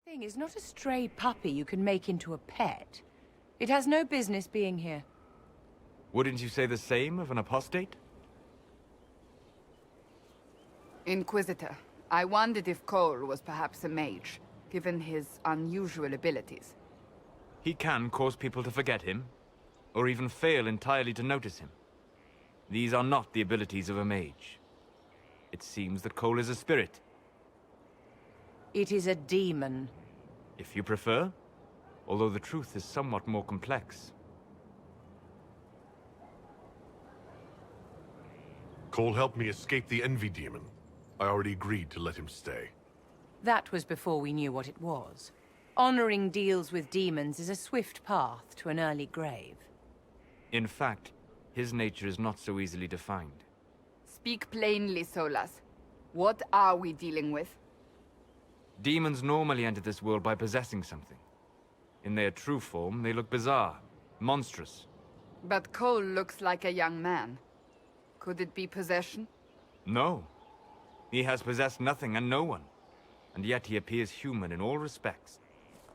Thing is not a stray puppy you can make into a pet. It has no business being here. Wouldn't you say the same of an apostate? Inquisitor, I wondered if Cole was perhaps a mage, given his unusual abilities. He can cause people to forget him, or even fail entirely to notice him. These are not the abilities of a mage. It seems that Cole is a spirit. It is a demon. If you prefer, although the truth is somewhat more complex. Cole helped me escape the envy demon. I already agreed to let him stay. That was before we knew what it was. Honoring deals with demons is a swift path to an early grave. In fact, his nature is not so easily defined. Speak plainly, Solas. What are we dealing with? Demons normally enter this world by possessing something. In their true form, they look bizarre, monstrous. But Cole looks like a young man. Could it be possession? No. He has possessed nothing and no one. And yet he appears human in all respects.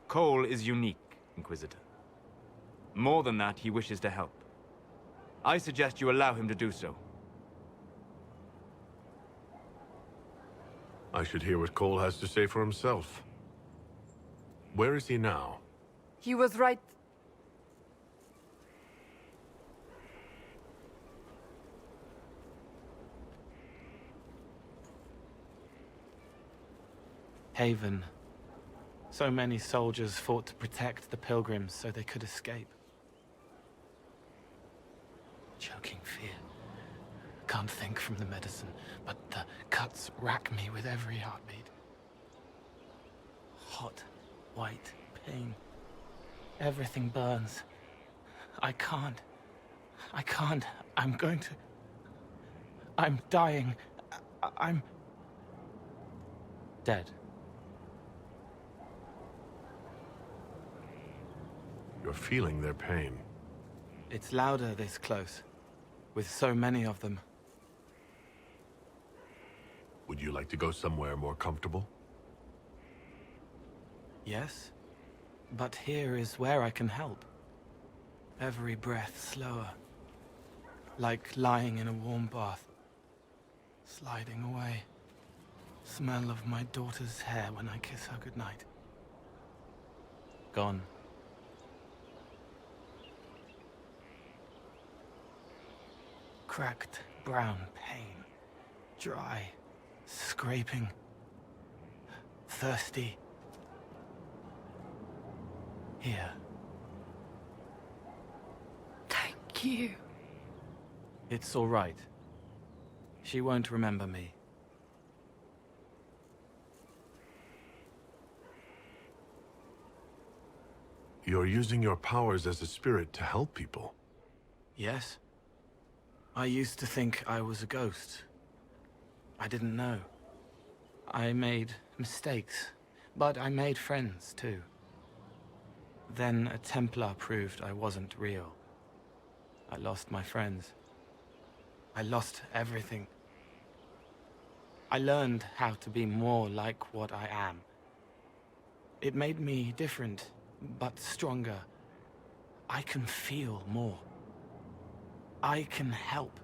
Cole is unique, Inquisitor. More than that, he wishes to help. I suggest you allow him to do so. I should hear what Cole has to say for himself. Where is he now? He was right. Haven. So many soldiers fought to protect the pilgrims so they could escape. Choking fear. Can't think from the medicine, but the cuts rack me with every heartbeat. Hot, white pain. Everything burns. I can't. I'm going to... I'm dying. I'm... dead. You're feeling their pain. It's louder this close, with so many of them. Would you like to go somewhere more comfortable? Yes, but here is where I can help. Every breath slower, like lying in a warm bath, sliding away. Smell of my daughter's hair when I kiss her goodnight. Gone. Cracked brown pain, dry, scraping, thirsty. Here. Thank you. It's all right. She won't remember me. You're using your powers as a spirit to help people. Yes? I used to think I was a ghost. I didn't know. I made mistakes, but I made friends too. Then a Templar proved I wasn't real. I lost my friends. I lost everything. I learned how to be more like what I am. It made me different, but stronger. I can feel more. I can help.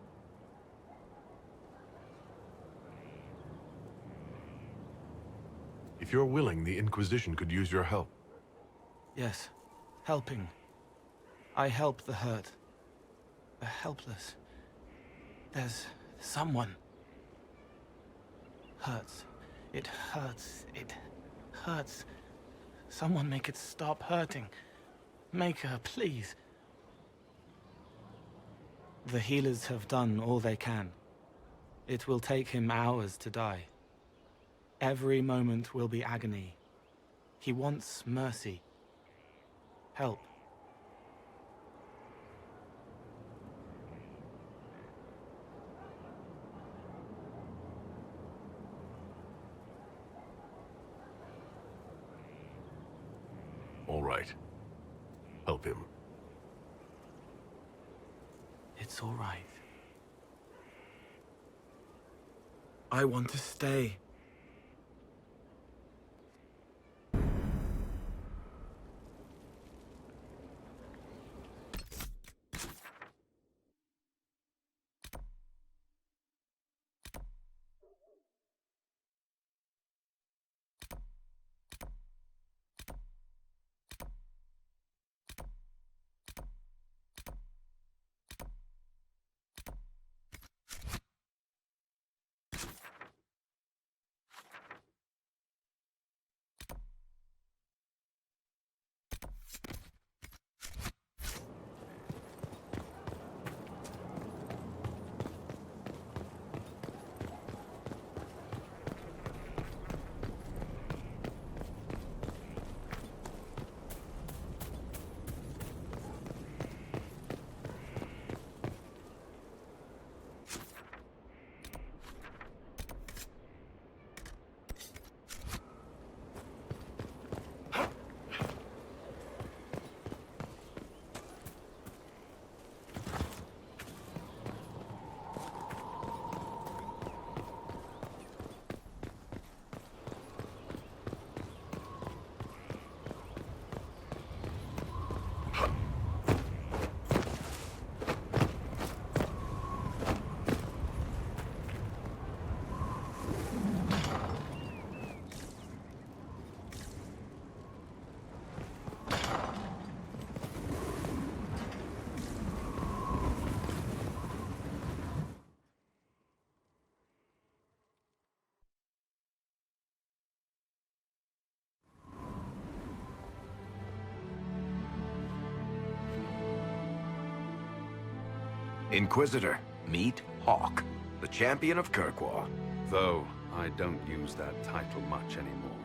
If you're willing, the Inquisition could use your help. Yes, helping. I help the hurt. The helpless. There's someone. Hurts. It hurts. It hurts. Someone make it stop hurting. Make her, please. The healers have done all they can. It will take him hours to die. Every moment will be agony. He wants mercy. Help. All right. Help him. It's all right. I want to stay. Inquisitor, meet Hawk, the champion of Kirkwall. Though I don't use that title much anymore.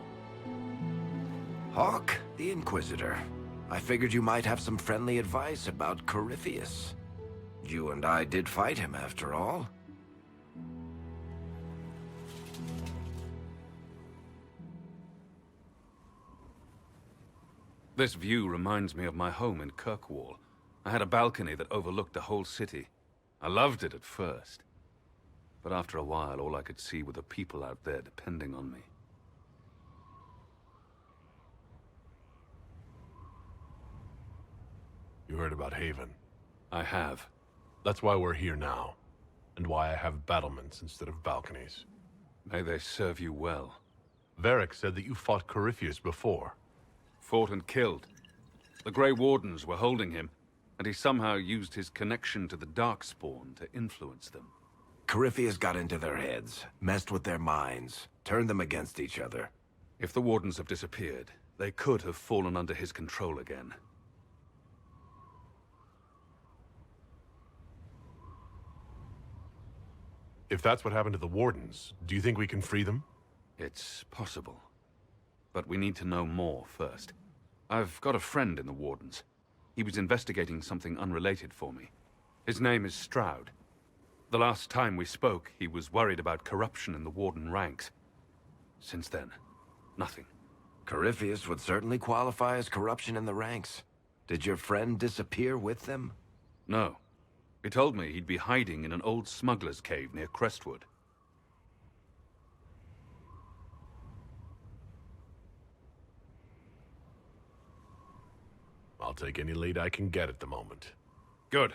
Hawk, the Inquisitor. I figured you might have some friendly advice about Corypheus. You and I did fight him, after all. This view reminds me of my home in Kirkwall. I had a balcony that overlooked the whole city. I loved it at first. But after a while, all I could see were the people out there depending on me. You heard about Haven. I have. That's why we're here now, and why I have battlements instead of balconies. May they serve you well. Varric said that you fought Corypheus before. Fought and killed. The Grey Wardens were holding him, and he somehow used his connection to the Darkspawn to influence them. Corypheus got into their heads, messed with their minds, turned them against each other. If the Wardens have disappeared, they could have fallen under his control again. If that's what happened to the Wardens, do you think we can free them? It's possible. But we need to know more first. I've got a friend in the Wardens. He was investigating something unrelated for me. His name is Stroud. The last time we spoke, he was worried about corruption in the Warden ranks. Since then, nothing. Corypheus would certainly qualify as corruption in the ranks. Did your friend disappear with them? No. He told me he'd be hiding in an old smuggler's cave near Crestwood. I'll take any lead I can get at the moment. Good.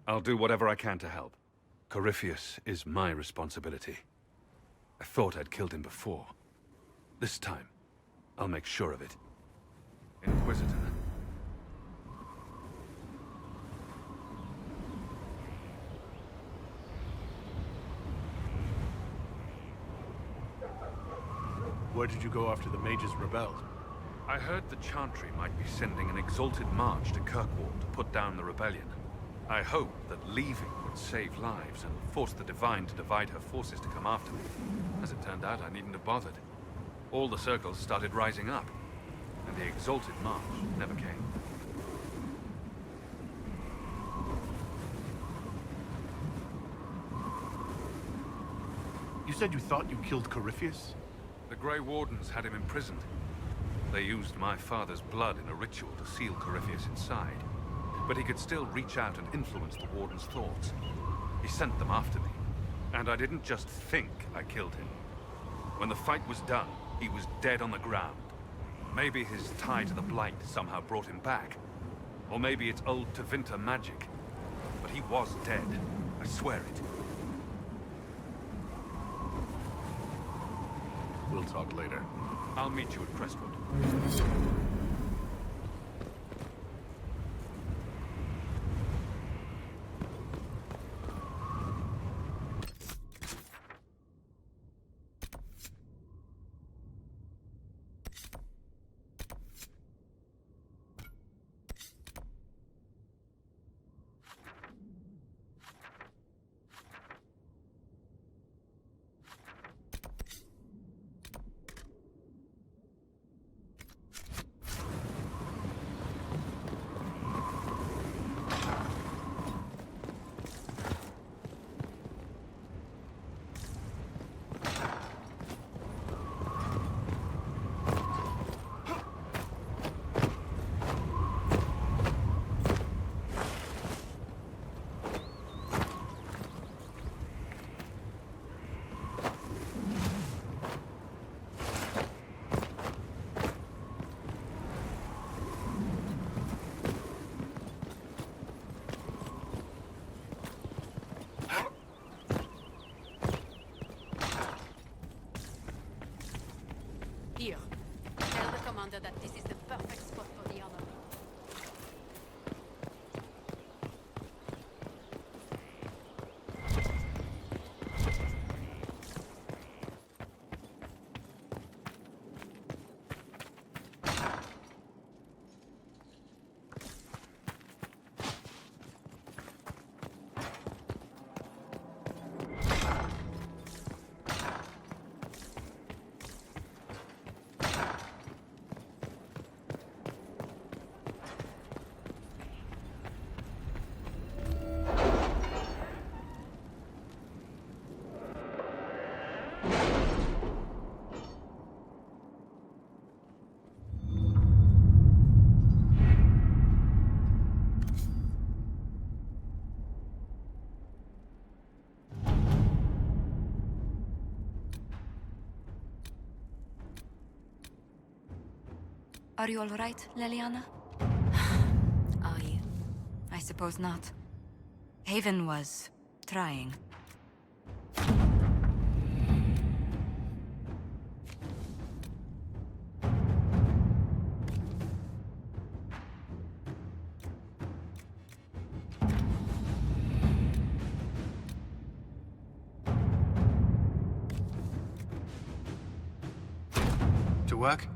I'll do whatever I can to help. Corypheus is my responsibility. I thought I'd killed him before. This time, I'll make sure of it. Inquisitor. Where did you go after the mages rebelled? I heard the Chantry might be sending an exalted march to Kirkwall to put down the rebellion. I hoped that leaving would save lives and force the Divine to divide her forces to come after me. As it turned out, I needn't have bothered. All the circles started rising up, and the exalted march never came. You said you thought you killed Corypheus? The Grey Wardens had him imprisoned. They used my father's blood in a ritual to seal Corypheus inside. But he could still reach out and influence the Warden's thoughts. He sent them after me. And I didn't just think I killed him. When the fight was done, he was dead on the ground. Maybe his tie to the Blight somehow brought him back. Or maybe it's old Tevinter magic. But he was dead. I swear it. We'll talk later. I'll meet you at Crestwood. Here. Tell the commander that this is the perfect spot for the honor. Are you all right, Leliana? I suppose not. Haven was trying. To work?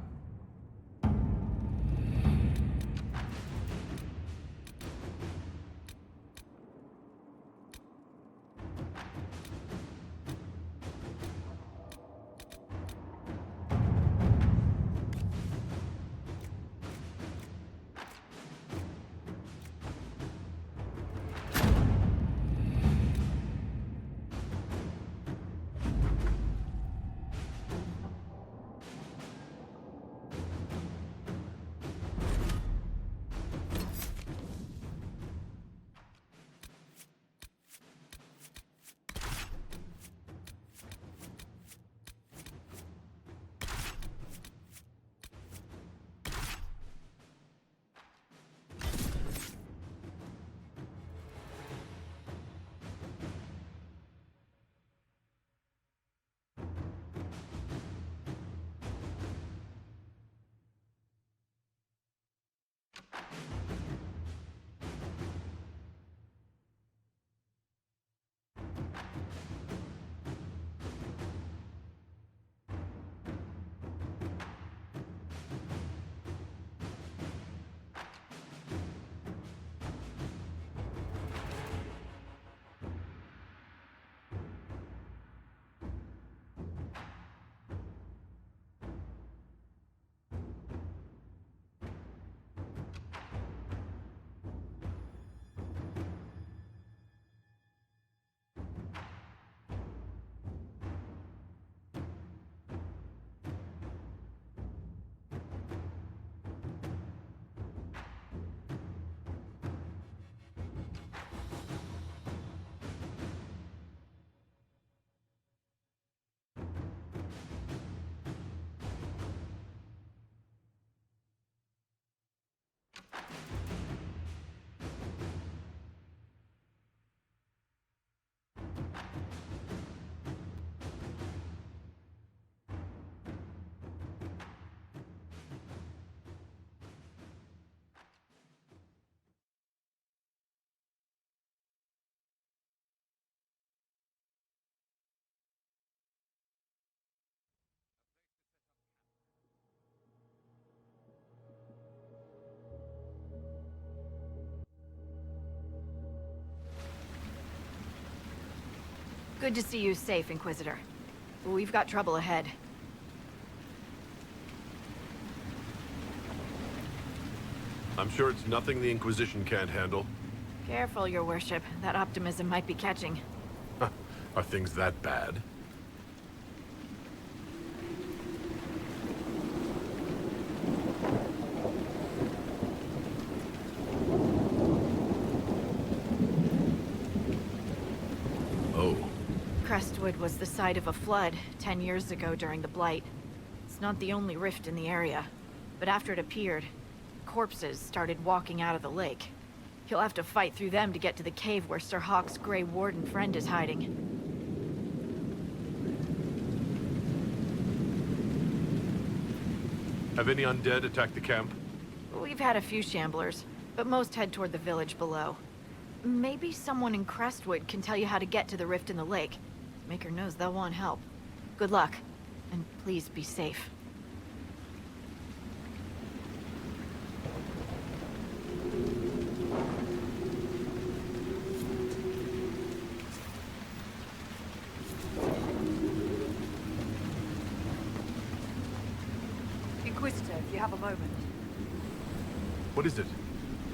Good to see you safe, Inquisitor. We've got trouble ahead. I'm sure it's nothing the Inquisition can't handle. Careful, Your Worship. That optimism might be catching. Are things that bad? Oh. Crestwood was the site of a flood 10 years ago during the Blight. It's not the only rift in the area, but after it appeared, corpses started walking out of the lake. You'll have to fight through them to get to the cave where Sir Hawke's Grey Warden friend is hiding. Have any undead attacked the camp? We've had a few shamblers, but most head toward the village below. Maybe someone in Crestwood can tell you how to get to the rift in the lake. Maker knows they'll want help. Good luck, and please be safe. Inquisitor, if you have a moment. What is it?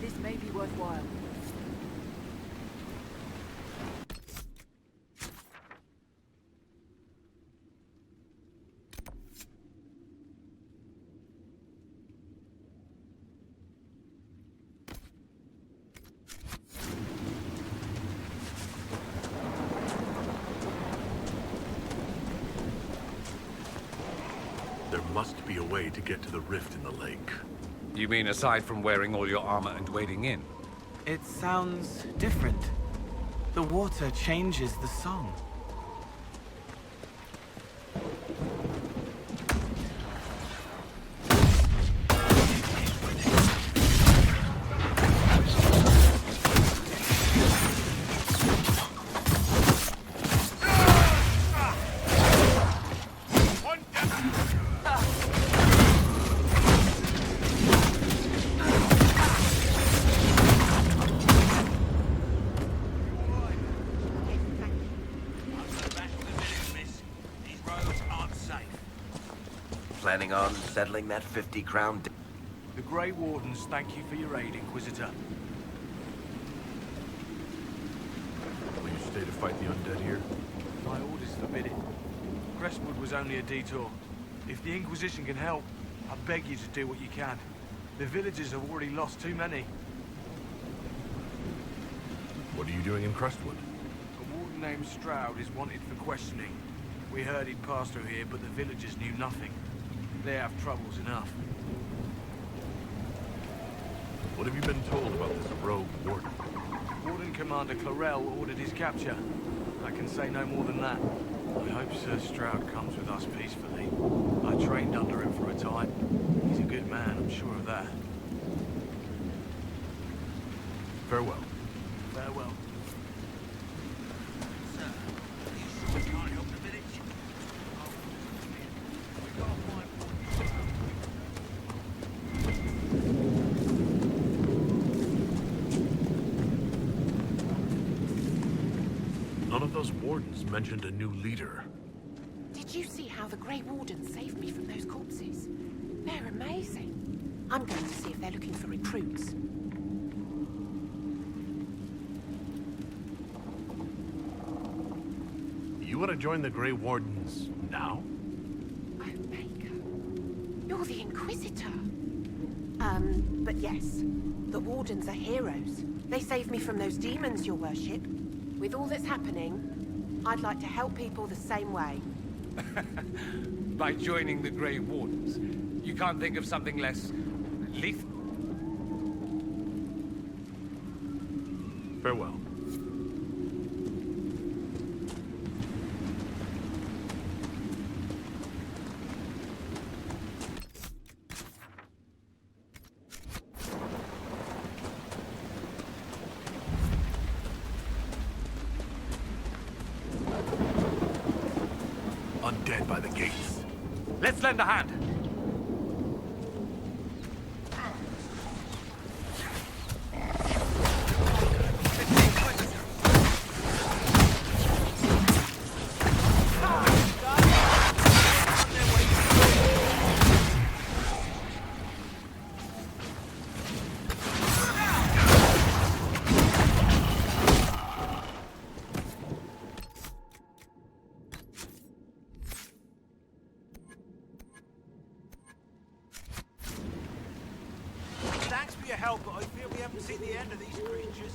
This may be worthwhile. There must be a way to get to the rift in the lake. You mean aside from wearing all your armor and wading in? It sounds different. The water changes the song. Planning on settling that 50-crown debt? The Grey Wardens thank you for your aid, Inquisitor. Will you stay to fight the undead here? My orders forbid it. Crestwood was only a detour. If the Inquisition can help, I beg you to do what you can. The villagers have already lost too many. What are you doing in Crestwood? A warden named Stroud is wanted for questioning. We heard he'd passed through here, but the villagers knew nothing. They have troubles enough. What have you been told about this rogue warden? Warden Commander Clarel ordered his capture. I can say no more than that. I hope Sir Stroud comes with us peacefully. I trained under him for a time. He's a good man, I'm sure of that. Farewell. Farewell. Sir, you sure can't help the village? We can't find None of those wardens mentioned a new leader. Did you see how the Grey Wardens saved me from those corpses? They're amazing. I'm going to see if they're looking for recruits. You want to join the Grey Wardens now? Oh, Baker. You're the Inquisitor. But yes, the Wardens are heroes. They saved me from those demons, your worship. With all that's happening, I'd like to help people the same way. By joining the Grey Wardens, you can't think of something less lethal? Farewell. Undead by the gates. Let's lend a hand. Thanks for your help, but I fear we haven't seen the end of these creatures.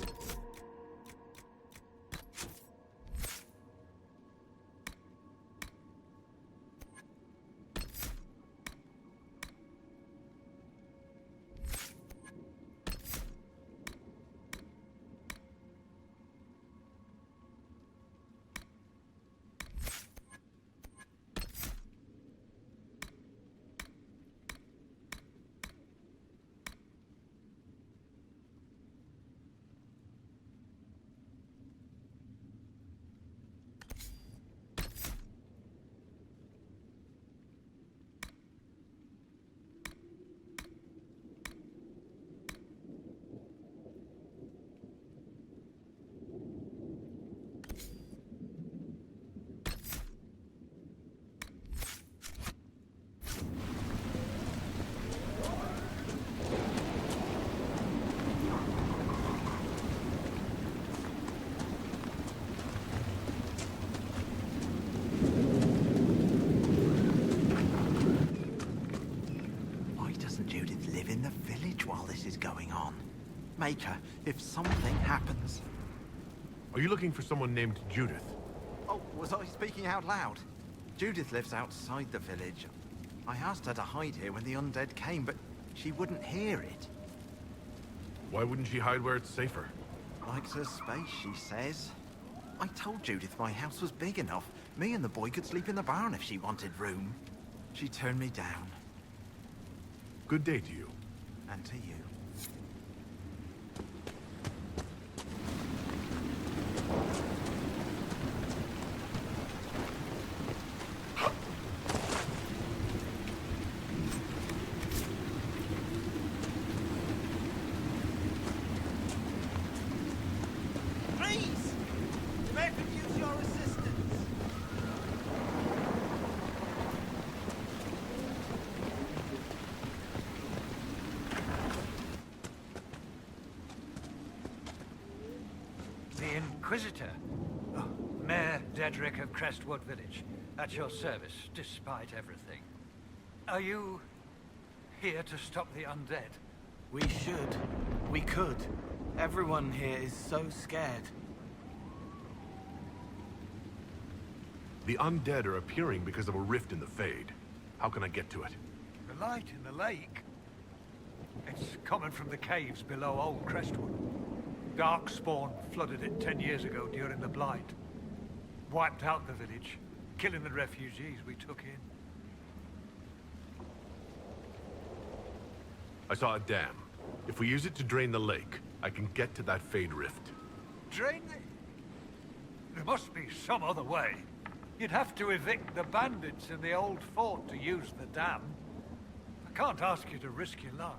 Maker, if something happens... Are you looking for someone named Judith? Oh, was I speaking out loud? Judith lives outside the village. I asked her to hide here when the undead came, but she wouldn't hear it. Why wouldn't she hide where it's safer? Likes her space, she says. I told Judith my house was big enough. Me and the boy could sleep in the barn if she wanted room. She turned me down. Good day to you. And to you. Please! You may could use your assistance. The Inquisitor. Oh, Mayor Dedrick of Crestwood Village. At your service, despite everything. Are you here to stop the undead? We should. We could. Everyone here is so scared. The undead are appearing because of a rift in the Fade. How can I get to it? The light in the lake. It's coming from the caves below Old Crestwood. Darkspawn flooded it 10 years ago during the Blight. Wiped out the village, killing the refugees we took in. I saw a dam. If we use it to drain the lake, I can get to that Fade rift. Drain the... There must be some other way. You'd have to evict the bandits in the old fort to use the dam. I can't ask you to risk your life.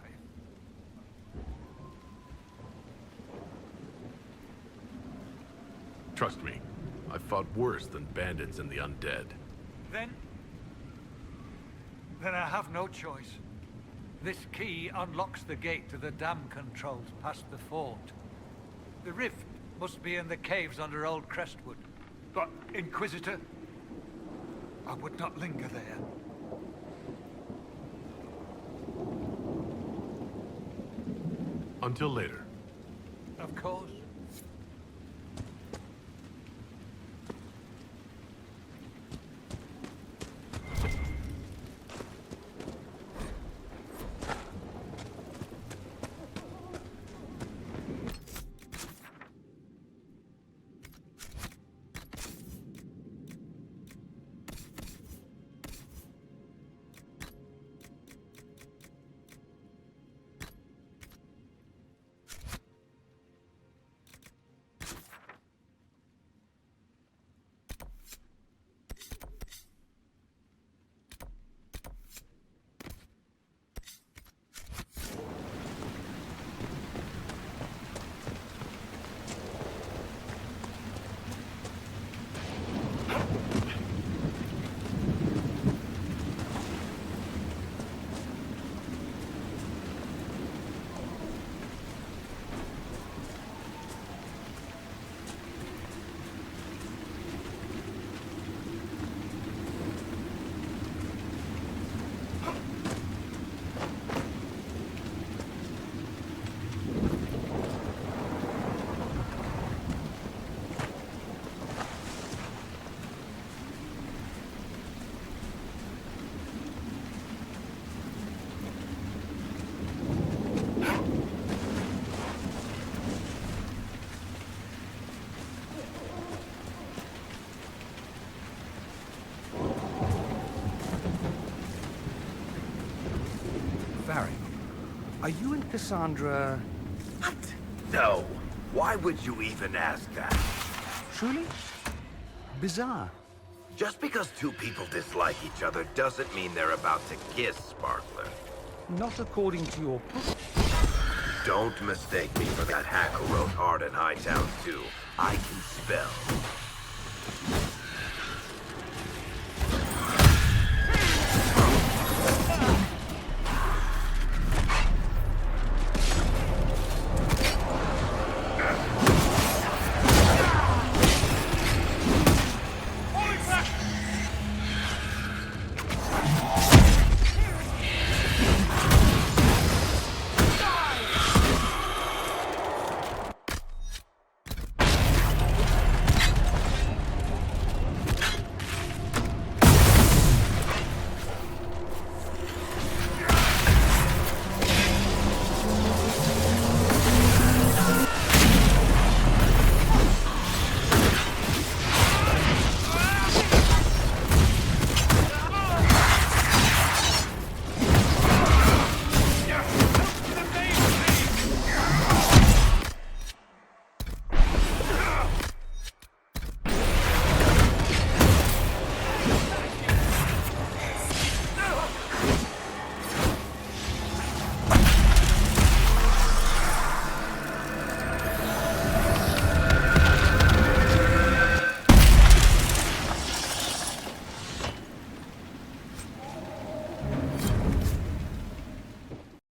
Trust me, I've fought worse than bandits and the undead. Then I have no choice. This key unlocks the gate to the dam controls past the fort. The rift must be in the caves under Old Crestwood. But, Inquisitor, I would not linger there. Until later. Of course. Are you and Cassandra... What? No. Why would you even ask that? Truly? Bizarre. Just because two people dislike each other doesn't mean they're about to kiss, Sparkler. Not according to your book. Don't mistake me for that hack who wrote Hard and Hightown too. I can spell.